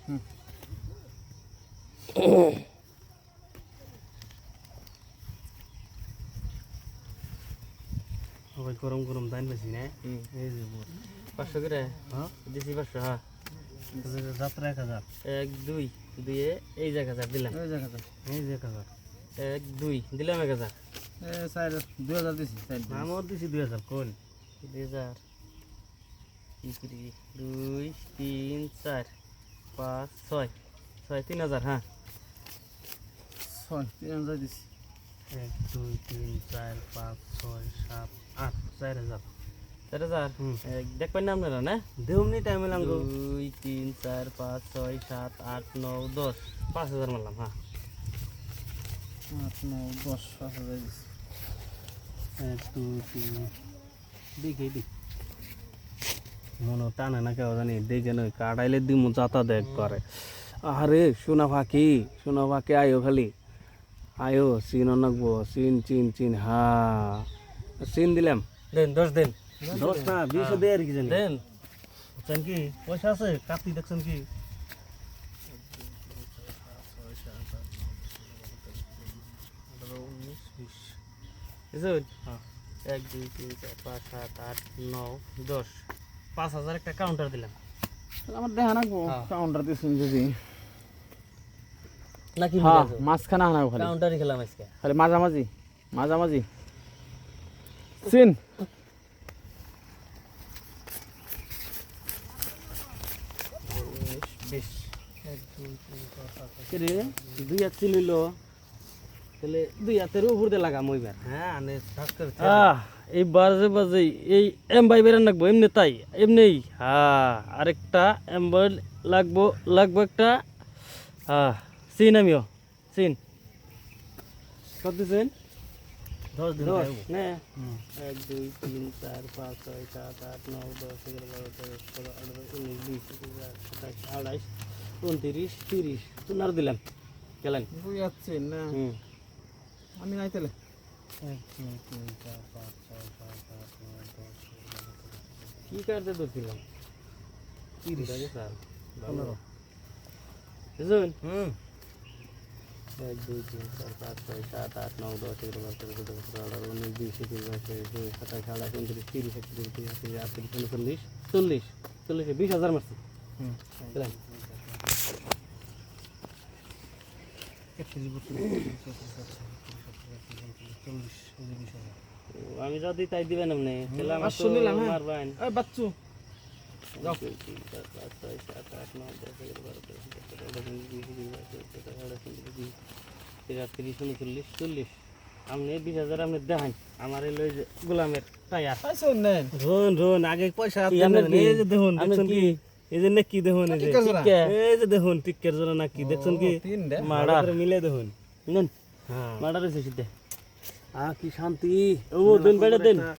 সবাই গরম গরম দাইন বেশি না এই যে 500 করে হ্যাঁ দিছি 500 হ্যাঁ যাত্রা 1000 1 2 দিয়ে এই জায়গা দিলাম এই জায়গা এই যে 1000 1 2 দিলাম 1000 এ স্যার 2000 দিছি স্যার আমার দিছি 2000 কোন 2000 2 3 4 5 6 3000 হ্যাঁ 3000 দিছি 1 2 3 4 5 6 7 8 4000 দেখবেন না আপনারা না দেউমনি টাইমে লাগবো 2 3 4 5 6 7 8 9 10 5000 মারলাম হ্যাঁ 8 9 10 5000 দিছি 1 2 3 দেখি মনে টানে না কেউ জানি দেখে নয় কাটাইলে দিমু যাতা দেখ করে আরে সোনা ফাঁকি আয়ো খালি আয়ো চিন নাকবো চিন হ্যাঁ চিন দিলাম দেন 10 দিন 10 না 20 দেয় আর কি জানি দেন বুঝছেন কি পয়সা আছে কাটি দেখছেন কি হ্যাঁ 1 2 3 4 5 7 8 9 10 5000 একটা কাউন্টার দিলাম আমার দেখা নাকবো কাউন্টার দিছেন যদি নাকি হ্যাঁ মাঝখানে আনাও খালি কাউন্টারই খেলাম আজকে খালি মাঝামাঝি সিন বেশ 1 2 3 4 5 রে দুই হাত ছিল তাহলে দুই হাতের উপর দিয়ে লাগাম ওইবার হ্যাঁ আনে সাজ করে এই বাজে এই এম ভাই বেরান রাখবো এমনি তাই এমনি হ্যাঁ আরেকটা এম ভাই লাগবো একটা হ্যাঁ সিন আমিও সিন কত দিছেন 10 দিন না 1 2 3 4 5 6 7 8 9 10 11 12 13 14 15 16 17 18 19 20 30 তোনার দিলাম গেলেন বুঝ যাচ্ছে না আমি নাই তাহলে 1 2 3 4 5 6 7 8 9 10 কি করতে দিলাম 30 আগে স্যার 15 বুঝুন 1 2 3 4 5 6 7 8 9 10 11 12 13 14 15 19 20 21 22 23 27 28 29 30 20000 মারছি চলেন আমি যদি তাই দিবেন আপনি তাহলে আমার শুনিলাম মারবেন এই বাচ্চু যাও 3 4 5 6 7 8 9 10 11 12 13 আপনি 20000 আপনি দেখান আমার এই লই গোলামের টায়ার পয়সা নেন রোন আগে পয়সা আপনি এই যে দেখুন দেখছেন কি এই যে নাকি দেখুন এই যে দেখুন টিকের জন্য নাকি দেখছেন কি মাড়া মিলে দেখুন নেন হ্যাঁ মাড়া রইছে সিধে কি শান্তি ও দেন বেড়ে দেন